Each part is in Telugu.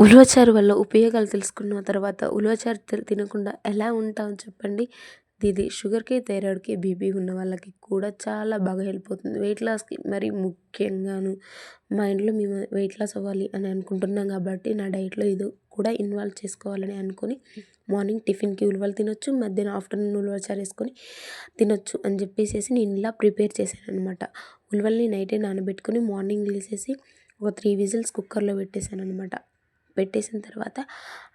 ఉలవచారు వల్ల ఉపయోగాలు తెలుసుకున్న తర్వాత ఉలవచారు తినకుండా ఎలా ఉంటాం చెప్పండి? ఇది షుగర్‌కి, థైరాయిడ్‌కి, బీపీ ఉన్న వాళ్ళకి కూడా చాలా బాగా హెల్ప్ అవుతుంది. వెయిట్ లాస్‌కి మరి ముఖ్యంగాను మా ఇంట్లో మేము వెయిట్ లాస్ అవ్వాలి అని అనుకుంటున్నాం కాబట్టి నా డైట్‌లో ఇది కూడా ఇన్వాల్వ్ చేసుకోవాలని అనుకుని మార్నింగ్ టిఫిన్‌కి ఉలవలు తినొచ్చు, మధ్యాహ్నం ఆఫ్టర్‌నూన్ ఉలవచారు వేసుకొని తినొచ్చు అని చెప్పేసేసి నేను ఇలా ప్రిపేర్ చేశాననమాట. ఉలవల్ని నైటే నానబెట్టుకొని మార్నింగ్ లేసేసి ఒక 3 విజిల్స్ కుక్కర్‌లో పెట్టేసాననమాట. పెట్టేసిన తర్వాత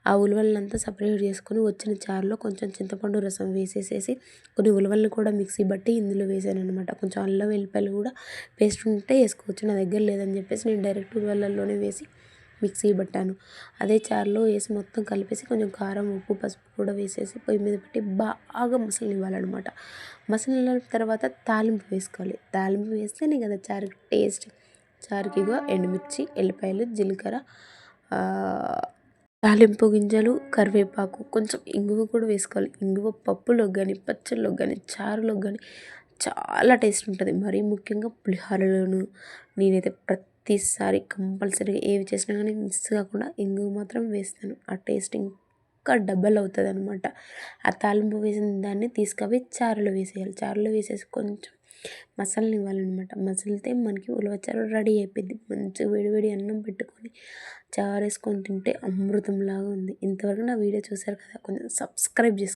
ఆ ఉలవలనంతా సపరేట్ చేసుకొని వచ్చిన చారులో కొంచెం చింతపండు రసం వేసేసేసి కొన్ని ఉలవలను కూడా మిక్సీ బట్టి ఇందులో వేసాననమాట. కొంచెం అల్లం వెల్లిపాయలు కూడా పేస్ట్ ఉంటే వేసుకోవచ్చు. నా దగ్గర లేదని చెప్పేసి నేను డైరెక్ట్ ఉలవలల్లోనే వేసి మిక్సీ పట్టాను. అదే చారులో వేసి మొత్తం కలిపేసి కొంచెం కారం, ఉప్పు, పసుపు కూడా వేసేసి పొయ్యి మీద పెట్టి బాగా మసలనివ్వాలనమాట. మసలిన తర్వాత తాలింపు వేసుకోవాలి. తాలింపు వేస్తేనే కదా చారుకి టేస్ట్. చారుకి ఇగో ఎండుమిర్చి, ఎల్లిపాయలు, జీలకర్ర, తాలింపు గింజలు, కరివేపాకు, కొంచెం ఇంగువ కూడా వేసుకోవాలి. ఇంగువ పప్పులోకి కానీ, పచ్చళ్ళలోకి కానీ, చారులోకి కానీ చాలా టేస్ట్ ఉంటుంది. మరీ ముఖ్యంగా పులిహోరలోను నేనైతే ప్రతిసారి కంపల్సరీగా ఏవి చేసినా కానీ మిస్ కాకుండా ఇంగువ మాత్రం వేస్తాను. ఆ టేస్ట్ ఇంకా డబల్ అవుతుందనమాట. ఆ తాలింపు వేసిన దాన్ని తీసుకుపోయి చారులో వేసేయాలి. చారులో వేసేసి కొంచెం మసలనివ్వాలనమాట. మసిలితే మనకి ఉలవచారు రెడీ అయిపోద్ది. మంచిగా వేడి వేడి అన్నం పెట్టుకొని చారేసుకొని తింటే అమృతంలాగా ఉంది. ఇంతవరకు నా వీడియో చూసారు కదా, కొంచెం సబ్స్క్రైబ్ చేసుకోండి.